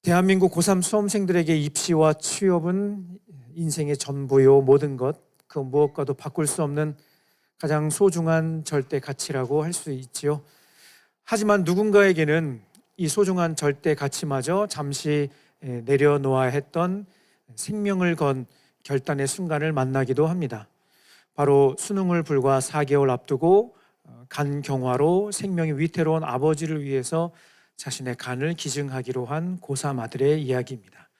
대한민국 고3 수험생들에게 입시와 취업은 인생의 전부요, 모든 것, 그 무엇과도 바꿀 수 없는 가장 소중한 절대 가치라고 할 수 있지요. 하지만 누군가에게는 이 소중한 절대 가치마저 잠시 내려놓아야 했던 생명을 건 결단의 순간을 만나기도 합니다. 바로 수능을 불과 4개월 앞두고 간경화로 생명이 위태로운 아버지를 위해서 자신의 간을 기증하기로 한 고3 아들의 이야기입니다.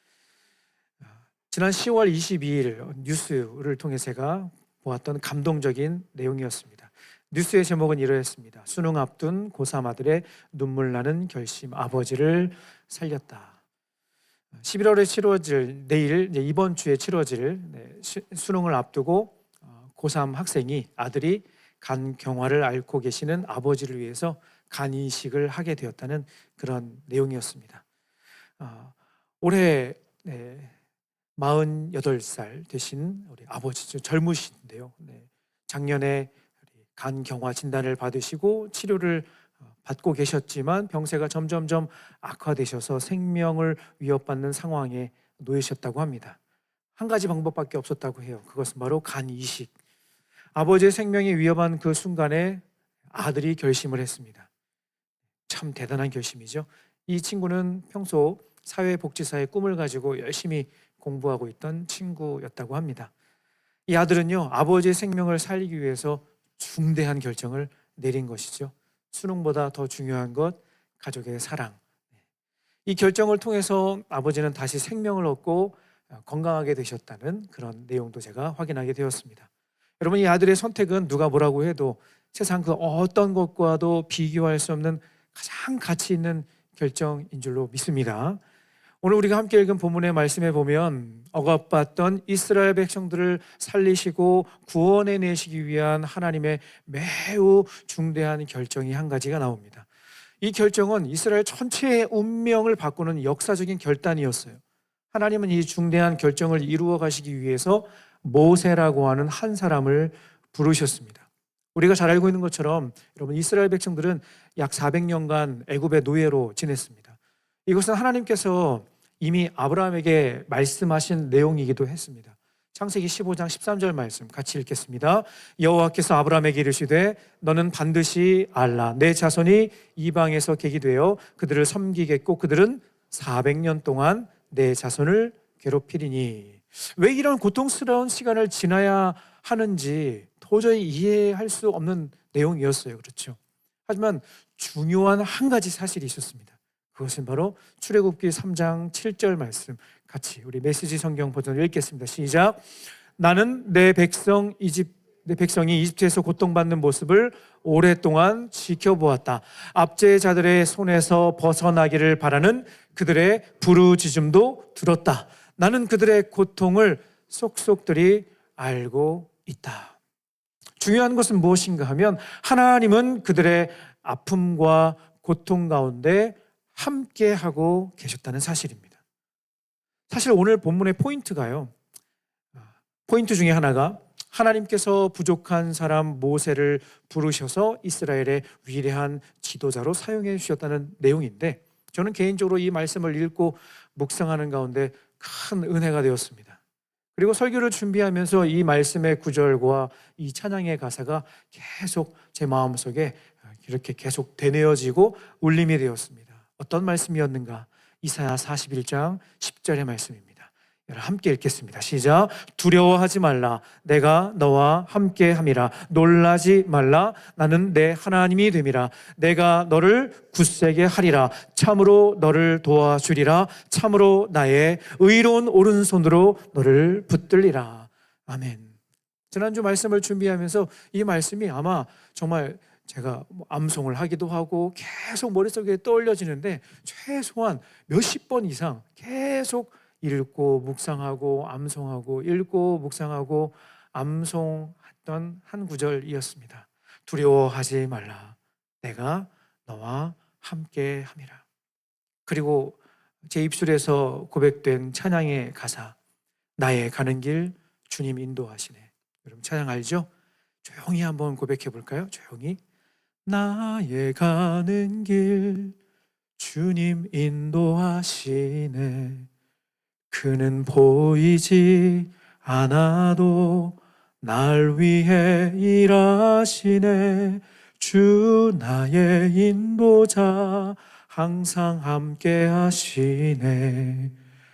지난 10월 22일 뉴스를 통해 제가 보았던 감동적인 내용이었습니다. 뉴스의 제목은 이러했습니다. 수능 앞둔 고3 아들의 눈물 나는 결심, 아버지를 살렸다. 11월에 치러질, 내일 이번 주에 치러질 수능을 앞두고 고3 학생이, 아들이 간경화를 앓고 계시는 아버지를 위해서 간이식을 하게 되었다는 그런 내용이었습니다. 올해 48살 되신 우리 아버지죠. 젊으신데요. 작년에 간경화 진단을 받으시고 치료를 받고 계셨지만 병세가 점점점 악화되셔서 생명을 위협받는 상황에 놓이셨다고 합니다. 한 가지 방법밖에 없었다고 해요. 그것은 바로 간이식. 아버지의 생명이 위협한 그 순간에 아들이 결심을 했습니다. 참 대단한 결심이죠. 이 친구는 평소 사회복지사의 꿈을 가지고 열심히 공부하고 있던 친구였다고 합니다. 이 아들은요, 아버지의 생명을 살리기 위해서 중대한 결정을 내린 것이죠. 수능보다 더 중요한 것, 가족의 사랑. 이 결정을 통해서 아버지는 다시 생명을 얻고 건강하게 되셨다는 그런 내용도 제가 확인하게 되었습니다. 여러분, 이 아들의 선택은 누가 뭐라고 해도 세상 그 어떤 것과도 비교할 수 없는 가장 가치 있는 결정인 줄로 믿습니다. 오늘 우리가 함께 읽은 본문의 말씀에 보면 억압받던 이스라엘 백성들을 살리시고 구원해 내시기 위한 하나님의 매우 중대한 결정이 한 가지가 나옵니다. 이 결정은 이스라엘 전체의 운명을 바꾸는 역사적인 결단이었어요. 하나님은 이 중대한 결정을 이루어 가시기 위해서 모세라고 하는 한 사람을 부르셨습니다. 우리가 잘 알고 있는 것처럼 여러분, 이스라엘 백성들은 약 400년간 애굽의 노예로 지냈습니다. 이것은 하나님께서 이미 아브라함에게 말씀하신 내용이기도 했습니다. 창세기 15장 13절 말씀 같이 읽겠습니다. 여호와께서 아브라함에게 이르시되 너는 반드시 알라, 내 자손이 이방에서 객이 되어 그들을 섬기겠고 그들은 400년 동안 내 자손을 괴롭히리니. 왜 이런 고통스러운 시간을 지나야 하는지 도저히 이해할 수 없는 내용이었어요. 그렇죠? 하지만 중요한 한 가지 사실이 있었습니다. 그것은 바로 출애굽기 3장 7절 말씀 같이 우리 메시지 성경 버전을 읽겠습니다. 시작. 나는 내 백성이 이집트에서 고통받는 모습을 오랫동안 지켜보았다. 압제자들의 손에서 벗어나기를 바라는 그들의 부르짖음도 들었다. 나는 그들의 고통을 속속들이 알고 있다. 중요한 것은 무엇인가 하면 하나님은 그들의 아픔과 고통 가운데 함께하고 계셨다는 사실입니다. 사실 오늘 본문의 포인트 중에 하나가 하나님께서 부족한 사람 모세를 부르셔서 이스라엘의 위대한 지도자로 사용해 주셨다는 내용인데, 저는 개인적으로 이 말씀을 읽고 묵상하는 가운데 큰 은혜가 되었습니다. 그리고 설교를 준비하면서 이 말씀의 구절과 이 찬양의 가사가 계속 제 마음속에 이렇게 계속 되뇌어지고 울림이 되었습니다. 어떤 말씀이었는가? 이사야 41장 10절의 말씀입니다. 여러분 함께 읽겠습니다. 시작. 두려워하지 말라, 내가 너와 함께 함이라. 놀라지 말라, 나는 내 하나님이 됨이라. 내가 너를 굳세게 하리라. 참으로 너를 도와주리라. 참으로 나의 의로운 오른손으로 너를 붙들리라. 아멘. 지난주 말씀을 준비하면서 이 말씀이 아마 정말 제가 암송을 하기도 하고 계속 머릿속에 떠올려지는데 최소한 몇십 번 이상 계속 읽고 묵상하고 암송하고 읽고 묵상하고 암송했던 한 구절이었습니다. 두려워하지 말라, 내가 너와 함께 함이라. 그리고 제 입술에서 고백된 찬양의 가사, 나의 가는 길 주님 인도하시네. 여러분 찬양 알죠? 조용히 한번 고백해 볼까요? 조용히. 나의 가는 길 주님 인도하시네. 그는 보이지 않아도 날 위해 일하시네. 주 나의 인도자 항상 함께 하시네.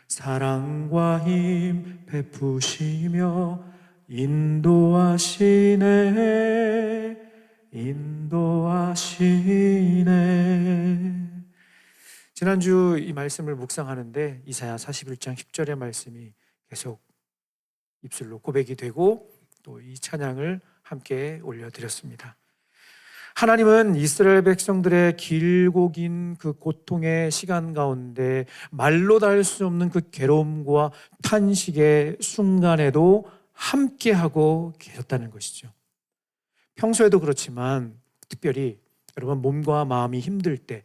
사랑과 힘 베푸시며 인도하시네. 인도하시네. 지난주 이 말씀을 묵상하는데 이사야 41장 10절의 말씀이 계속 입술로 고백이 되고 또 이 찬양을 함께 올려드렸습니다. 하나님은 이스라엘 백성들의 길고 긴 그 고통의 시간 가운데 말로 다 할 수 없는 그 괴로움과 탄식의 순간에도 함께하고 계셨다는 것이죠. 평소에도 그렇지만 특별히 여러분 몸과 마음이 힘들 때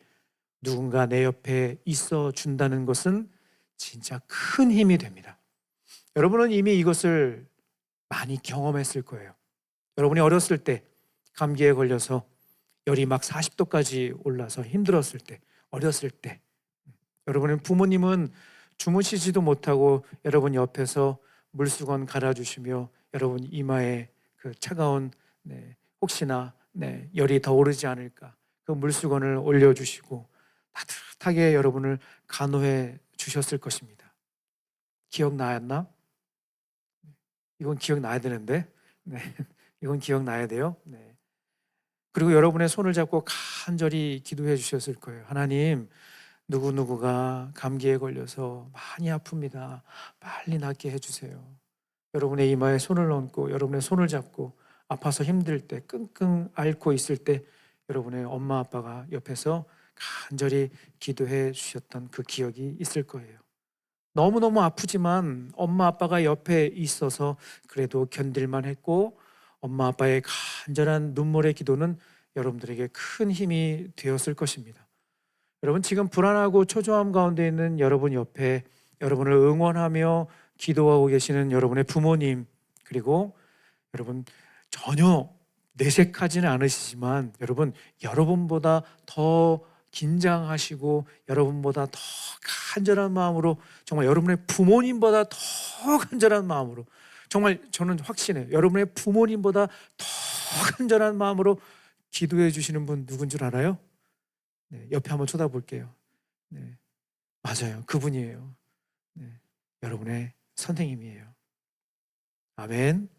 누군가 내 옆에 있어 준다는 것은 진짜 큰 힘이 됩니다. 여러분은 이미 이것을 많이 경험했을 거예요. 여러분이 어렸을 때 감기에 걸려서 열이 막 40도까지 올라서 힘들었을 때, 어렸을 때 여러분의 부모님은 주무시지도 못하고 여러분 옆에서 물수건 갈아주시며 여러분 이마에 그 차가운 혹시나 열이 더 오르지 않을까 그 물수건을 올려주시고 따뜻하게 여러분을 간호해 주셨을 것입니다. 기억나였나? 이건 기억나야 되는데 이건 기억나야 돼요. 그리고 여러분의 손을 잡고 간절히 기도해 주셨을 거예요. 하나님, 누구누구가 감기에 걸려서 많이 아픕니다. 빨리 낫게 해주세요. 여러분의 이마에 손을 얹고 여러분의 손을 잡고 아파서 힘들 때 끙끙 앓고 있을 때 여러분의 엄마 아빠가 옆에서 간절히 기도해 주셨던 그 기억이 있을 거예요. 너무너무 아프지만 엄마 아빠가 옆에 있어서 그래도 견딜만 했고 엄마 아빠의 간절한 눈물의 기도는 여러분들에게 큰 힘이 되었을 것입니다. 여러분 지금 불안하고 초조함 가운데 있는 여러분 옆에 여러분을 응원하며 기도하고 계시는 여러분의 부모님, 그리고 여러분 전혀 내색하지는 않으시지만 여러분보다 더 긴장하시고 여러분보다 더 간절한 마음으로, 정말 여러분의 부모님보다 더 간절한 마음으로, 정말 저는 확신해요. 여러분의 부모님보다 더 간절한 마음으로 기도해 주시는 분 누군 줄 알아요? 옆에 한번 쳐다볼게요. 맞아요. 그분이에요. 여러분의 선생님이에요. 아멘.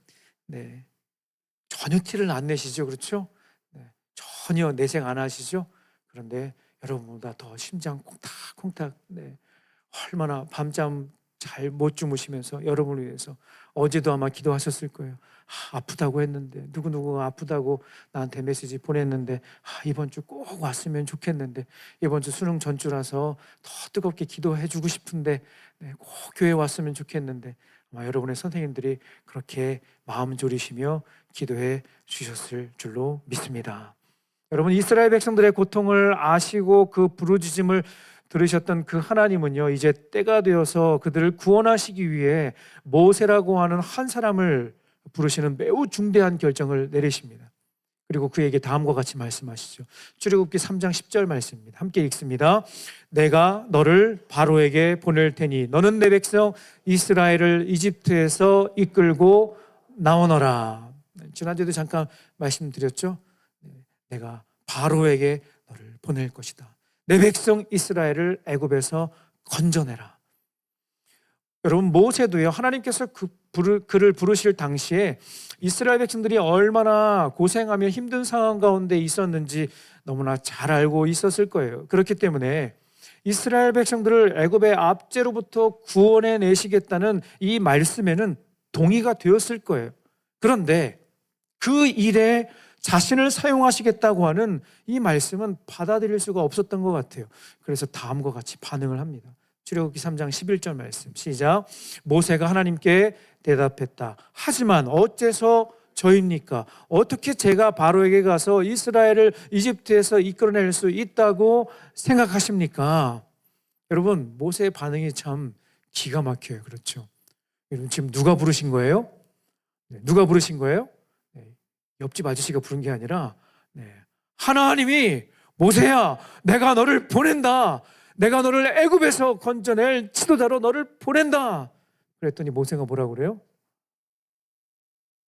전혀 티를 안 내시죠? 그렇죠? 전혀 내색 안 하시죠? 그런데 여러분보다 더 심장 콩닥콩닥 얼마나 밤잠 잘 못 주무시면서 여러분을 위해서 어제도 아마 기도하셨을 거예요. 아프다고 했는데 누구누구가 아프다고 나한테 메시지 보냈는데 이번 주 꼭 왔으면 좋겠는데 이번 주 수능 전주라서 더 뜨겁게 기도해 주고 싶은데 꼭 교회 왔으면 좋겠는데 아마 여러분의 선생님들이 그렇게 마음 졸이시며 기도해 주셨을 줄로 믿습니다. 여러분 이스라엘 백성들의 고통을 아시고 그 부르짖음을 들으셨던 그 하나님은요, 이제 때가 되어서 그들을 구원하시기 위해 모세라고 하는 한 사람을 부르시는 매우 중대한 결정을 내리십니다. 그리고 그에게 다음과 같이 말씀하시죠. 출애굽기 3장 10절 말씀입니다. 함께 읽습니다. 내가 너를 바로에게 보낼 테니 너는 내 백성 이스라엘을 이집트에서 이끌고 나오너라. 지난주에도 잠깐 말씀드렸죠. 내가 바로에게 너를 보낼 것이다. 내 백성 이스라엘을 애굽에서 건져내라. 여러분 모세도요, 하나님께서 그를 부르실 당시에 이스라엘 백성들이 얼마나 고생하며 힘든 상황 가운데 있었는지 너무나 잘 알고 있었을 거예요. 그렇기 때문에 이스라엘 백성들을 애굽의 압제로부터 구원해 내시겠다는 이 말씀에는 동의가 되었을 거예요. 그런데 그 일에 자신을 사용하시겠다고 하는 이 말씀은 받아들일 수가 없었던 것 같아요. 그래서 다음과 같이 반응을 합니다. 출애굽기 3장 11절 말씀 시작. 모세가 하나님께 대답했다. 하지만 어째서 저입니까? 어떻게 제가 바로에게 가서 이스라엘을 이집트에서 이끌어낼 수 있다고 생각하십니까? 여러분 모세의 반응이 참 기가 막혀요. 그렇죠? 여러분 지금 누가 부르신 거예요? 누가 부르신 거예요? 옆집 아저씨가 부른 게 아니라 하나님이 모세야 내가 너를 보낸다. 내가 너를 애굽에서 건져낼 지도자로 너를 보낸다. 그랬더니 모세가 뭐라고 그래요?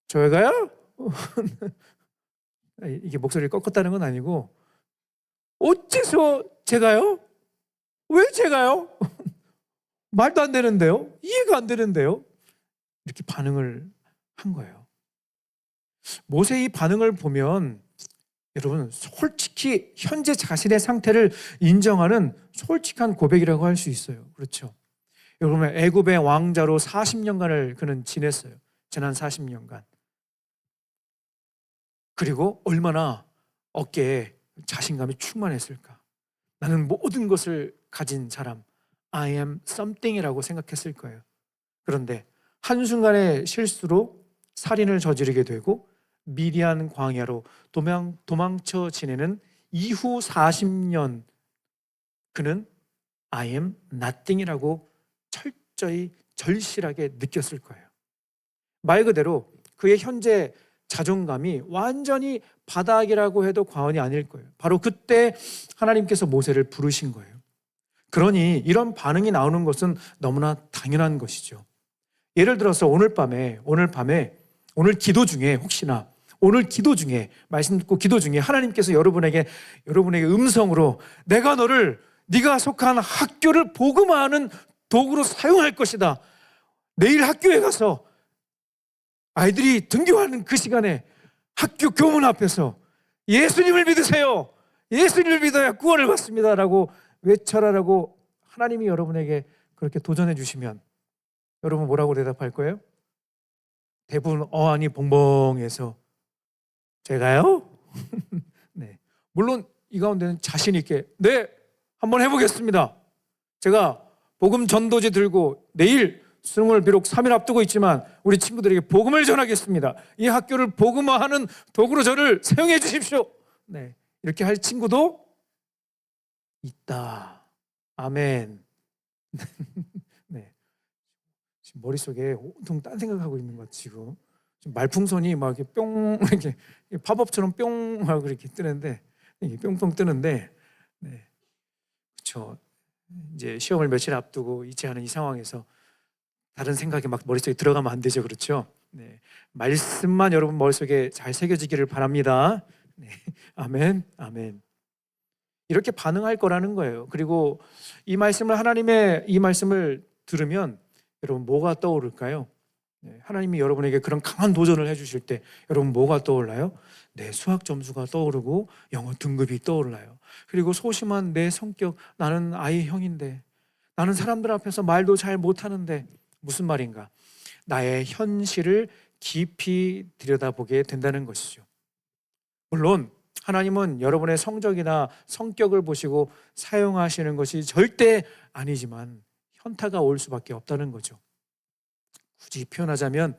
저희가요? 이게 목소리를 꺾었다는 건 아니고, 어째서 제가요? 왜 제가요? 말도 안 되는데요? 이해가 안 되는데요? 이렇게 반응을 한 거예요. 모세의 반응을 보면 여러분, 솔직히 현재 자신의 상태를 인정하는 솔직한 고백이라고 할 수 있어요. 그렇죠? 여러분, 애굽의 왕자로 40년간을 그는 지냈어요. 지난 40년간. 그리고 얼마나 어깨에 자신감이 충만했을까. 나는 모든 것을 가진 사람, I am something이라고 생각했을 거예요. 그런데 한순간의 실수로 살인을 저지르게 되고 미디안 광야로 도망쳐 지내는 이후 40년 그는 I am nothing이라고 철저히 절실하게 느꼈을 거예요. 말 그대로 그의 현재 자존감이 완전히 바닥이라고 해도 과언이 아닐 거예요. 바로 그때 하나님께서 모세를 부르신 거예요. 그러니 이런 반응이 나오는 것은 너무나 당연한 것이죠. 예를 들어서 오늘 기도 중에 혹시나 오늘 기도 중에 말씀 듣고 기도 중에 하나님께서 여러분에게 음성으로 내가 너를 네가 속한 학교를 복음화하는 도구로 사용할 것이다. 내일 학교에 가서 아이들이 등교하는 그 시간에 학교 교문 앞에서 예수님을 믿으세요. 예수님을 믿어야 구원을 받습니다라고 외쳐라라고 하나님이 여러분에게 그렇게 도전해 주시면 여러분 뭐라고 대답할 거예요? 대부분 어안이 봉봉해서 제가요? 네. 물론 이 가운데는 자신 있게 네, 한번 해보겠습니다. 제가 복음 전도지 들고 내일 수능을 비록 3일 앞두고 있지만 우리 친구들에게 복음을 전하겠습니다. 이 학교를 복음화하는 도구로 저를 사용해 주십시오. 네. 이렇게 할 친구도 있다. 아멘. 네. 지금 머릿속에 온통 딴 생각하고 있는 것 지금 말풍선이 막 이렇게 뿅 이렇게 팝업처럼 뿅 하고 이렇게 뜨는데 이게 뿅뿅 뜨는데 네. 그렇죠. 이제 시험을 며칠 앞두고 이체하는 이 상황에서 다른 생각이 막 머릿속에 들어가면 안 되죠. 그렇죠? 네. 말씀만 여러분 머릿속에 잘 새겨지기를 바랍니다. 네. 아멘. 아멘. 이렇게 반응할 거라는 거예요. 그리고 하나님의 이 말씀을 들으면 여러분 뭐가 떠오를까요? 하나님이 여러분에게 그런 강한 도전을 해주실 때 여러분 뭐가 떠올라요? 내 수학 점수가 떠오르고 영어 등급이 떠올라요. 그리고 소심한 내 성격, 나는 아이 형인데 나는 사람들 앞에서 말도 잘 못하는데 무슨 말인가? 나의 현실을 깊이 들여다보게 된다는 것이죠. 물론 하나님은 여러분의 성적이나 성격을 보시고 사용하시는 것이 절대 아니지만 현타가 올 수밖에 없다는 거죠. 굳이 표현하자면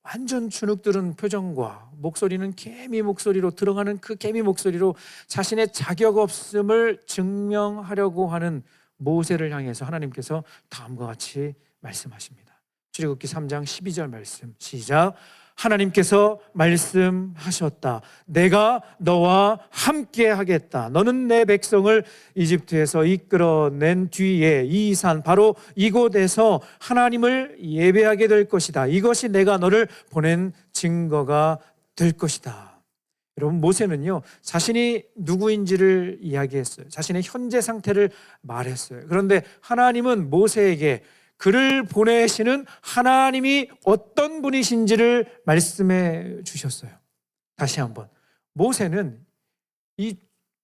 완전 주눅들은 표정과 목소리는 개미 목소리로 들어가는 그 개미 목소리로 자신의 자격 없음을 증명하려고 하는 모세를 향해서 하나님께서 다음과 같이 말씀하십니다. 출애굽기 3장 12절 말씀 시작. 하나님께서 말씀하셨다. 내가 너와 함께 하겠다. 너는 내 백성을 이집트에서 이끌어낸 뒤에 이 산 바로 이곳에서 하나님을 예배하게 될 것이다. 이것이 내가 너를 보낸 증거가 될 것이다. 여러분 모세는요 자신이 누구인지를 이야기했어요. 자신의 현재 상태를 말했어요. 그런데 하나님은 모세에게 그를 보내시는 하나님이 어떤 분이신지를 말씀해 주셨어요. 다시 한번 모세는 이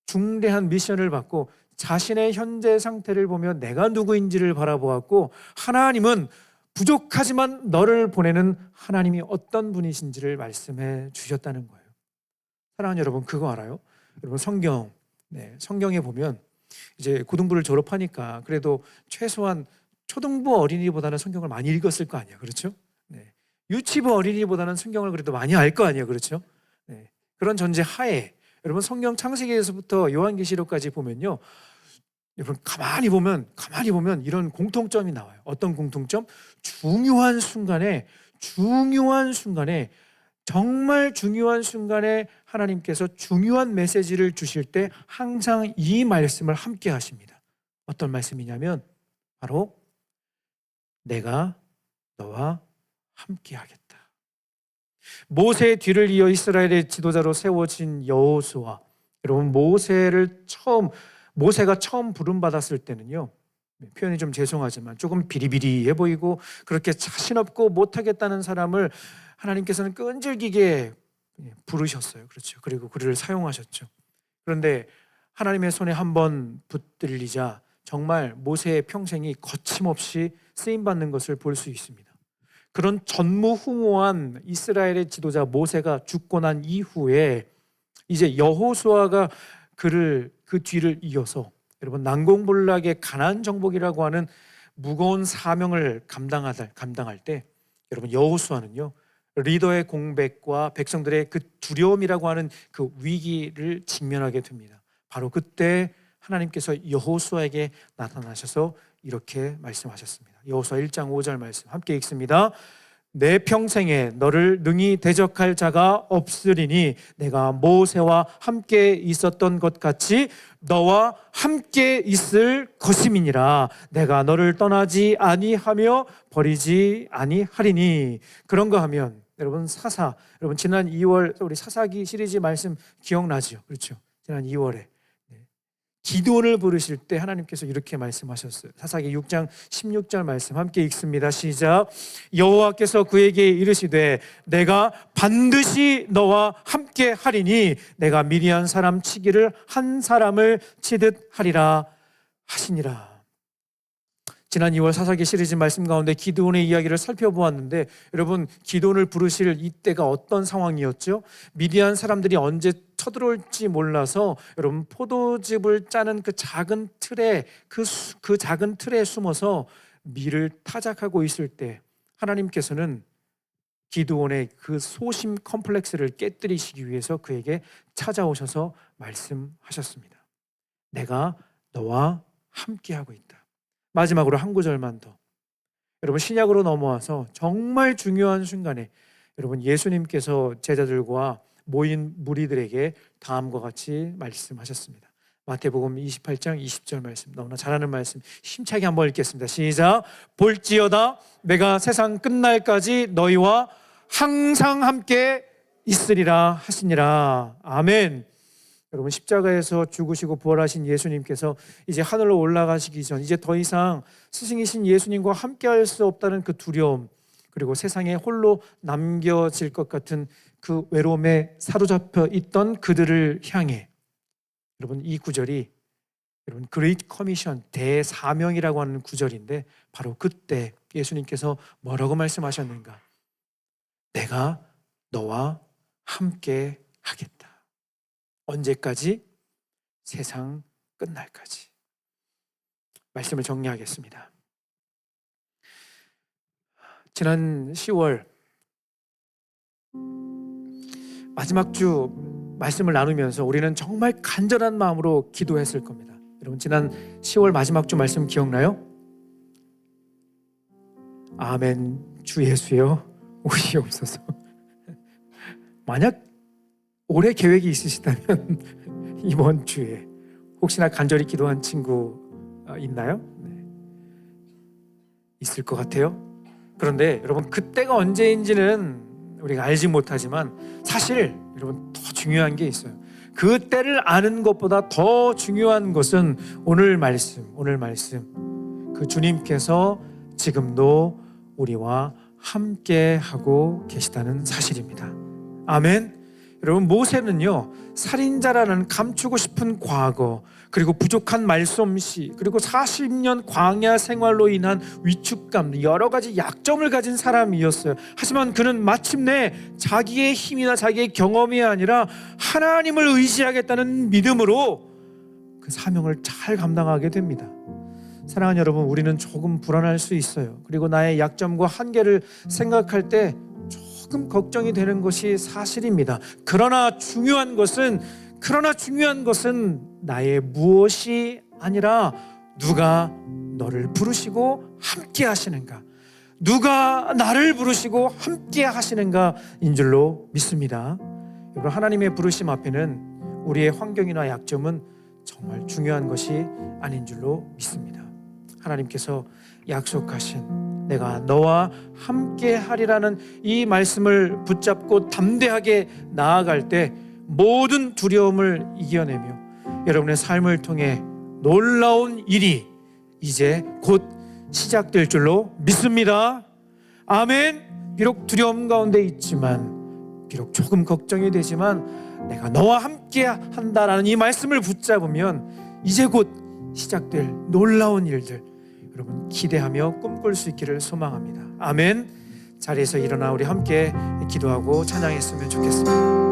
중대한 미션을 받고 자신의 현재 상태를 보며 내가 누구인지를 바라보았고 하나님은 부족하지만 너를 보내는 하나님이 어떤 분이신지를 말씀해 주셨다는 거예요. 사랑하는 여러분 그거 알아요? 여러분 성경에 보면 이제 고등부를 졸업하니까 그래도 최소한 초등부 어린이보다는 성경을 많이 읽었을 거 아니에요. 그렇죠? 네. 유치부 어린이보다는 성경을 그래도 많이 알 거 아니에요. 그렇죠? 네. 그런 전제 하에 여러분 성경 창세기에서부터 요한계시록까지 보면요. 여러분 가만히 보면 이런 공통점이 나와요. 어떤 공통점? 중요한 순간에 정말 중요한 순간에 하나님께서 중요한 메시지를 주실 때 항상 이 말씀을 함께 하십니다. 어떤 말씀이냐면 바로 내가 너와 함께 하겠다. 모세의 뒤를 이어 이스라엘의 지도자로 세워진 여호수아. 여러분, 모세가 처음 부름받았을 때는요, 표현이 좀 죄송하지만 조금 비리비리해 보이고 그렇게 자신 없고 못하겠다는 사람을 하나님께서는 끈질기게 부르셨어요. 그렇죠. 그리고 그를 사용하셨죠. 그런데 하나님의 손에 한번 붙들리자 정말 모세의 평생이 거침없이 쓰임받는 것을 볼 수 있습니다. 그런 전무후무한 이스라엘의 지도자 모세가 죽고 난 이후에 이제 여호수아가 그 뒤를 이어서 여러분, 난공불락의 가나안 정복이라고 하는 무거운 사명을 감당할 때 여러분, 여호수아는요, 리더의 공백과 백성들의 그 두려움이라고 하는 그 위기를 직면하게 됩니다. 바로 그때 하나님께서 여호수아에게 나타나셔서 이렇게 말씀하셨습니다. 여호수아 1장 5절 말씀 함께 읽습니다. 내 평생에 너를 능히 대적할 자가 없으리니 내가 모세와 함께 있었던 것 같이 너와 함께 있을 것임이니라. 내가 너를 떠나지 아니하며 버리지 아니하리니. 그런가 하면 여러분, 여러분 지난 2월 우리 사사기 시리즈 말씀 기억나죠? 그렇죠? 지난 2월에 기드온을 부르실 때 하나님께서 이렇게 말씀하셨어요. 사사기 6장 16절 말씀 함께 읽습니다. 시작. 여호와께서 그에게 이르시되 내가 반드시 너와 함께 하리니 내가 미디안 사람 치기를 한 사람을 치듯 하리라 하시니라. 지난 2월 사사기 시리즈 말씀 가운데 기드온의 이야기를 살펴보았는데 여러분, 기드온을 부르실 이때가 어떤 상황이었죠? 미디안 사람들이 언제 쳐들어올지 몰라서 여러분, 포도즙을 짜는 그 작은 틀에 그 작은 틀에 숨어서 밀을 타작하고 있을 때 하나님께서는 기드온의 그 소심 컴플렉스를 깨뜨리시기 위해서 그에게 찾아오셔서 말씀하셨습니다. 내가 너와 함께하고 있다. 마지막으로 한 구절만 더. 여러분, 신약으로 넘어와서 정말 중요한 순간에 여러분, 예수님께서 제자들과 모인 무리들에게 다음과 같이 말씀하셨습니다. 마태복음 28장 20절 말씀, 너무나 잘하는 말씀, 힘차게 한번 읽겠습니다. 시작. 볼지어다 내가 세상 끝날까지 너희와 항상 함께 있으리라 하시니라. 아멘. 여러분, 십자가에서 죽으시고 부활하신 예수님께서 이제 하늘로 올라가시기 전 이제 더 이상 스승이신 예수님과 함께할 수 없다는 그 두려움, 그리고 세상에 홀로 남겨질 것 같은 그 외로움에 사로잡혀 있던 그들을 향해 여러분, 이 구절이 여러분 그레이트 커미션, 대사명이라고 하는 구절인데 바로 그때 예수님께서 뭐라고 말씀하셨는가? 내가 너와 함께 하겠다. 언제까지? 세상 끝날까지. 말씀을 정리하겠습니다. 지난 10월 마지막 주 말씀을 나누면서 우리는 정말 간절한 마음으로 기도했을 겁니다. 여러분, 지난 10월 마지막 주 말씀 기억나요? 아멘. 주 예수여 오시옵소서. 만약 올해 계획이 있으시다면 이번 주에 혹시나 간절히 기도한 친구 있나요? 네. 있을 것 같아요. 그런데 여러분, 그때가 언제인지는 우리가 알지 못하지만 사실 여러분, 더 중요한 게 있어요. 그때를 아는 것보다 더 중요한 것은 오늘 말씀 그 주님께서 지금도 우리와 함께 하고 계시다는 사실입니다. 아멘. 여러분, 모세는요, 살인자라는 감추고 싶은 과거, 그리고 부족한 말솜씨, 그리고 40년 광야 생활로 인한 위축감, 여러 가지 약점을 가진 사람이었어요. 하지만 그는 마침내 자기의 힘이나 자기의 경험이 아니라 하나님을 의지하겠다는 믿음으로 그 사명을 잘 감당하게 됩니다. 사랑하는 여러분, 우리는 조금 불안할 수 있어요. 그리고 나의 약점과 한계를 생각할 때 조금 걱정이 되는 것이 사실입니다. 그러나 중요한 것은 나의 무엇이 아니라 누가 너를 부르시고 함께 하시는가, 누가 나를 부르시고 함께 하시는가인 줄로 믿습니다. 여러분, 하나님의 부르심 앞에는 우리의 환경이나 약점은 정말 중요한 것이 아닌 줄로 믿습니다. 하나님께서 약속하신 내가 너와 함께 하리라는 이 말씀을 붙잡고 담대하게 나아갈 때 모든 두려움을 이겨내며 여러분의 삶을 통해 놀라운 일이 이제 곧 시작될 줄로 믿습니다. 아멘. 비록 두려움 가운데 있지만, 비록 조금 걱정이 되지만 내가 너와 함께 한다라는 이 말씀을 붙잡으면 이제 곧 시작될 놀라운 일들 여러분 기대하며 꿈꿀 수 있기를 소망합니다. 아멘. 자리에서 일어나 우리 함께 기도하고 찬양했으면 좋겠습니다.